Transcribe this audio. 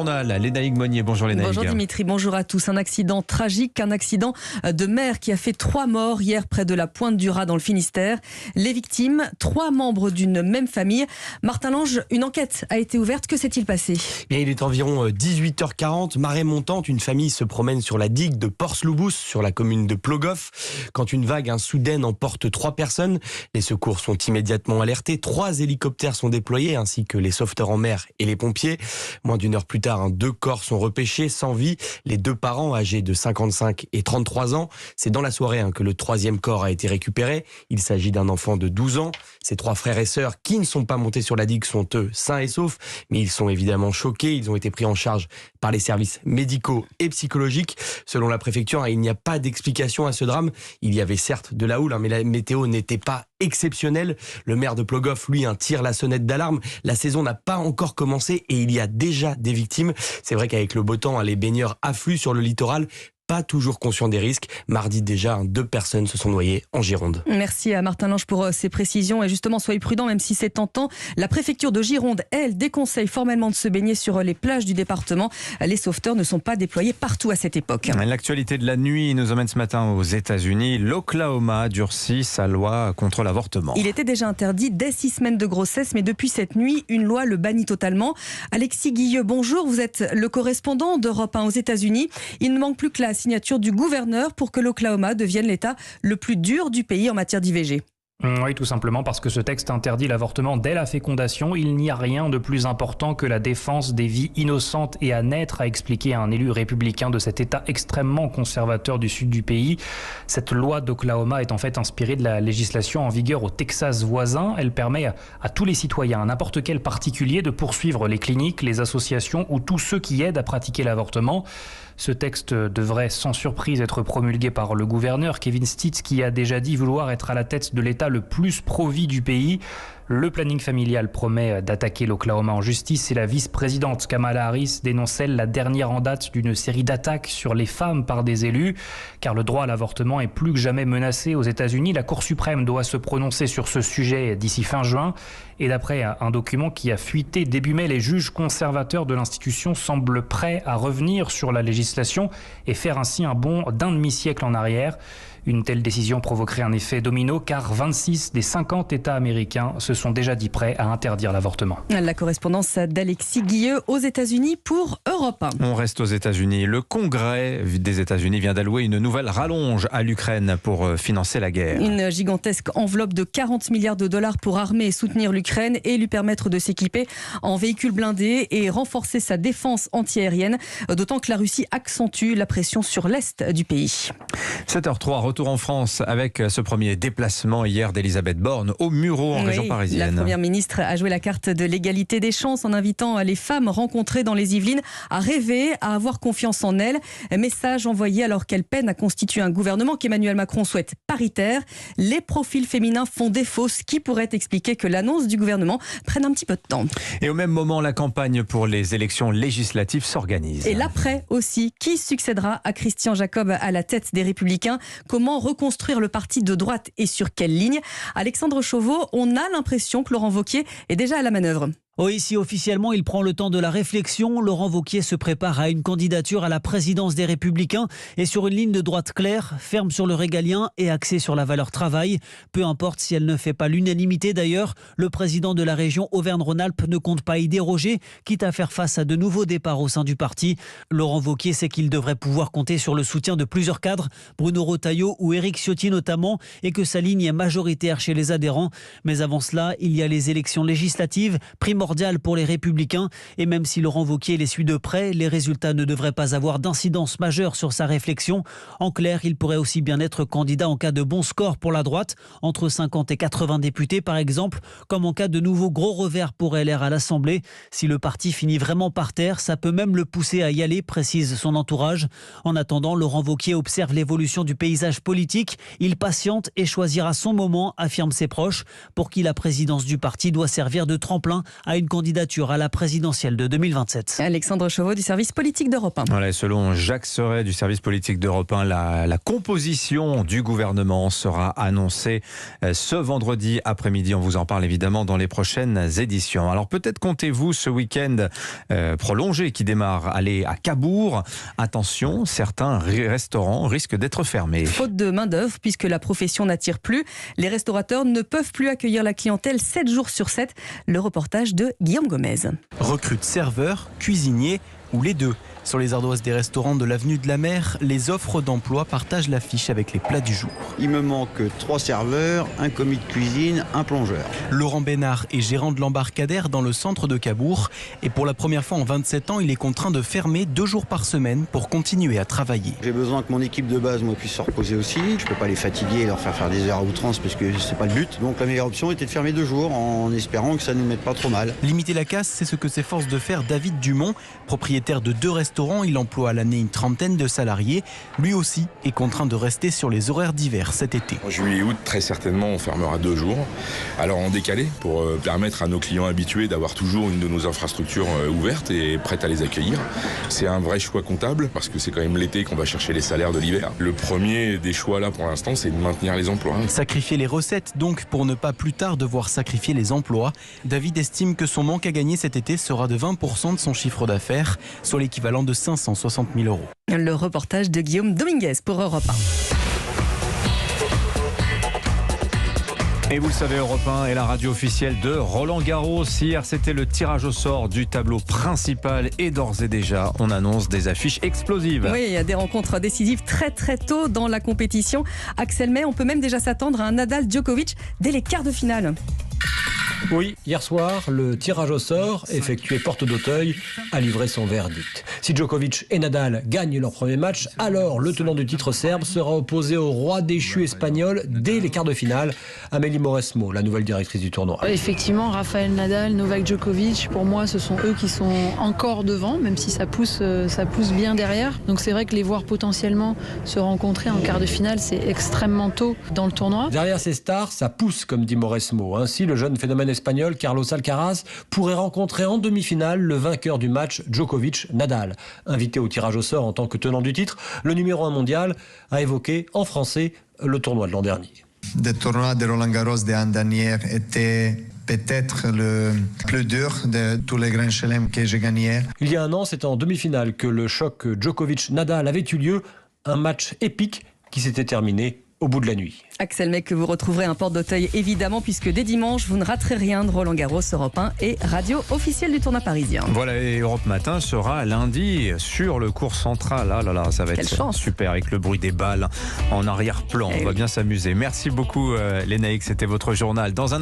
journal, Lénaïque Monnier. Bonjour Lénaïque. Bonjour Dimitri, bonjour à tous. Un accident tragique, un accident de mer qui a fait 3 morts hier près de la Pointe du Raz dans le Finistère. Les victimes, 3 membres d'une même famille. Martin Lange, une enquête a été ouverte. Que s'est-il passé ? Bien, il est environ 18h40, marée montante. Une famille se promène sur la digue de Port-Sloubous, sur la commune de Plogoff, quand une vague soudaine emporte 3 personnes. Les secours sont immédiatement alertés. 3 hélicoptères sont déployés, ainsi que les sauveteurs en mer et les pompiers. Moins d'une heure plus tard, 2 corps sont repêchés sans vie. Les 2 parents, âgés de 55 et 33 ans. C'est dans la soirée que le 3e corps a été récupéré. Il s'agit d'un enfant de 12 ans. Ces 3 frères et sœurs qui ne sont pas montés sur la digue sont eux sains et saufs. Mais ils sont évidemment choqués. Ils ont été pris en charge par les services médicaux et psychologiques. Selon la préfecture, il n'y a pas d'explication à ce drame. Il y avait certes de la houle, mais la météo n'était pas exceptionnelle. Le maire de Plogoff, lui, tire la sonnette d'alarme. La saison n'a pas encore commencé et il y a déjà des victimes. C'est vrai qu'avec le beau temps, les baigneurs affluent sur le littoral. Pas toujours conscients des risques. Mardi déjà, 2 personnes se sont noyées en Gironde. Merci à Martin Lange pour ces précisions. Et justement, soyez prudents, même si c'est tentant. La préfecture de Gironde, elle, déconseille formellement de se baigner sur les plages du département. Les sauveteurs ne sont pas déployés partout à cette époque. L'actualité de la nuit nous emmène ce matin aux États-Unis. L'Oklahoma durcit sa loi contre l'avortement. Il était déjà interdit dès 6 semaines de grossesse, mais depuis cette nuit, une loi le bannit totalement. Alexis Guilleux, bonjour. Vous êtes le correspondant d'Europe 1 aux États-Unis. Il ne manque plus que la signature du gouverneur pour que l'Oklahoma devienne l'État le plus dur du pays en matière d'IVG. Oui, tout simplement parce que ce texte interdit l'avortement dès la fécondation. Il n'y a rien de plus important que la défense des vies innocentes et à naître, a expliqué un élu républicain de cet État extrêmement conservateur du sud du pays. Cette loi d'Oklahoma est en fait inspirée de la législation en vigueur au Texas voisin. Elle permet à tous les citoyens, à n'importe quel particulier, de poursuivre les cliniques, les associations ou tous ceux qui aident à pratiquer l'avortement. Ce texte devrait sans surprise être promulgué par le gouverneur Kevin Stitt, qui a déjà dit vouloir être à la tête de l'État le plus pro-vie du pays. Le planning familial promet d'attaquer l'Oklahoma en justice et la vice-présidente Kamala Harris dénonce elle la dernière en date d'une série d'attaques sur les femmes par des élus. Car le droit à l'avortement est plus que jamais menacé aux États-Unis. La Cour suprême doit se prononcer sur ce sujet d'ici fin juin. Et d'après un document qui a fuité début mai, les juges conservateurs de l'institution semblent prêts à revenir sur la législation et faire ainsi un bond d'un demi-siècle en arrière. Une telle décision provoquerait un effet domino car 26 des 50 États américains se sont déjà dit prêts à interdire l'avortement. La correspondance d'Alexis Guilleux aux États-Unis pour Europe 1. On reste aux États-Unis. Le Congrès des États-Unis vient d'allouer une nouvelle rallonge à l'Ukraine pour financer la guerre. Une gigantesque enveloppe de 40 milliards de dollars pour armer et soutenir l'Ukraine et lui permettre de s'équiper en véhicules blindés et renforcer sa défense antiaérienne. D'autant que la Russie accentue la pression sur l'est du pays. 7h03, retour en France avec ce premier déplacement hier d'Elisabeth Borne au Mureau en région parisienne. La première ministre a joué la carte de l'égalité des chances en invitant les femmes rencontrées dans les Yvelines à rêver, à avoir confiance en elles. Message envoyé alors qu'elle peine à constituer un gouvernement qu'Emmanuel Macron souhaite paritaire. Les profils féminins font défaut, ce qui pourrait expliquer que l'annonce du gouvernement prenne un petit peu de temps. Et au même moment, la campagne pour les élections législatives s'organise. Et l'après aussi, qui succédera à Christian Jacob à la tête des Républicains ? Comment reconstruire le parti de droite et sur quelle ligne ? Alexandre Chauveau, on a l'impression que Laurent Wauquiez est déjà à la manœuvre. Oui, ici officiellement, il prend le temps de la réflexion. Laurent Wauquiez se prépare à une candidature à la présidence des Républicains et sur une ligne de droite claire, ferme sur le régalien et axée sur la valeur travail. Peu importe si elle ne fait pas l'unanimité d'ailleurs, le président de la région Auvergne-Rhône-Alpes ne compte pas y déroger, quitte à faire face à de nouveaux départs au sein du parti. Laurent Wauquiez sait qu'il devrait pouvoir compter sur le soutien de plusieurs cadres, Bruno Retailleau ou Éric Ciotti notamment, et que sa ligne est majoritaire chez les adhérents. Mais avant cela, il y a les élections législatives, primordiales pour les Républicains. Et même si Laurent Wauquiez les suit de près, les résultats ne devraient pas avoir d'incidence majeure sur sa réflexion. En clair, il pourrait aussi bien être candidat en cas de bon score pour la droite, entre 50 et 80 députés par exemple, comme en cas de nouveau gros revers pour LR à l'Assemblée. Si le parti finit vraiment par terre, ça peut même le pousser à y aller, précise son entourage. En attendant, Laurent Wauquiez observe l'évolution du paysage politique. Il patiente et choisira son moment, affirment ses proches, pour qui la présidence du parti doit servir de tremplin à à une candidature à la présidentielle de 2027. Alexandre Chauveau du service politique d'Europe 1. Voilà, selon Jacques Serret du service politique d'Europe 1, la composition du gouvernement sera annoncée ce vendredi après-midi. On vous en parle évidemment dans les prochaines éditions. Alors peut-être comptez-vous ce week-end prolongé qui démarre aller à Cabourg. Attention, certains restaurants risquent d'être fermés. Faute de main-d'œuvre, puisque la profession n'attire plus, les restaurateurs ne peuvent plus accueillir la clientèle 7 jours sur 7. Le reportage de Guillaume Gomez. Recrutent serveurs, cuisiniers ou les deux. Sur les ardoises des restaurants de l'avenue de la Mer, les offres d'emploi partagent l'affiche avec les plats du jour. Il me manque 3 serveurs, un commis de cuisine, un plongeur. Laurent Bénard est gérant de l'embarcadère dans le centre de Cabourg. Et pour la première fois en 27 ans, il est contraint de fermer 2 jours par semaine pour continuer à travailler. J'ai besoin que mon équipe de base puisse se reposer aussi. Je ne peux pas les fatiguer et leur faire des heures à outrance parce que c'est pas le but. Donc la meilleure option était de fermer 2 jours en espérant que ça ne nous mette pas trop mal. Limiter la casse, c'est ce que s'efforce de faire David Dumont, propriétaire de 2 restaurants. Il emploie à l'année une trentaine de salariés. Lui aussi est contraint de rester sur les horaires d'hiver cet été. En juillet et août, très certainement, on fermera 2 jours. Alors en décalé, pour permettre à nos clients habitués d'avoir toujours une de nos infrastructures ouvertes et prêtes à les accueillir. C'est un vrai choix comptable parce que c'est quand même l'été qu'on va chercher les salaires de l'hiver. Le premier des choix là pour l'instant, c'est de maintenir les emplois. Sacrifier les recettes donc pour ne pas plus tard devoir sacrifier les emplois. David estime que son manque à gagner cet été sera de 20% de son chiffre d'affaires, soit l'équivalent de 560 000 €. Le reportage de Guillaume Dominguez pour Europe 1. Et vous le savez, Europe 1 est la radio officielle de Roland Garros. Hier, c'était le tirage au sort du tableau principal et d'ores et déjà, on annonce des affiches explosives. Oui, il y a des rencontres décisives très tôt dans la compétition. Axel May, on peut même déjà s'attendre à un Nadal-Djokovic dès les quarts de finale. Oui, hier soir, le tirage au sort, effectué porte d'Auteuil, a livré son verdict. Si Djokovic et Nadal gagnent leur premier match, alors le tenant du titre serbe sera opposé au roi déchu espagnol dès les quarts de finale. Amélie Mauresmo, la nouvelle directrice du tournoi. Effectivement, Rafael Nadal, Novak Djokovic, pour moi, ce sont eux qui sont encore devant, même si ça pousse bien derrière. Donc c'est vrai que les voir potentiellement se rencontrer en quart de finale, c'est extrêmement tôt dans le tournoi. Derrière ces stars, ça pousse, comme dit Mauresmo. Ainsi, le jeune phénomène espagnol Carlos Alcaraz pourrait rencontrer en demi-finale le vainqueur du match Djokovic-Nadal. Invité au tirage au sort en tant que tenant du titre, le numéro 1 mondial a évoqué en français le tournoi de l'an dernier. Le tournoi de Roland Garros de l'année dernière était peut-être le plus dur de tous les grands chelems que j'ai gagnés. Il y a un an, c'est en demi-finale que le choc Djokovic-Nadal avait eu lieu. Un match épique qui s'était terminé au bout de la nuit. Axel May, que vous retrouverez à un porte d'Auteuil évidemment, puisque dès dimanche, vous ne raterez rien de Roland Garros, Europe 1 et radio officielle du tournoi parisien. Voilà, et Europe Matin sera lundi sur le cours central. Ah là là, ça va être super avec le bruit des balles en arrière-plan. On va bien s'amuser. Merci beaucoup Lénaïque, c'était votre journal. Dans un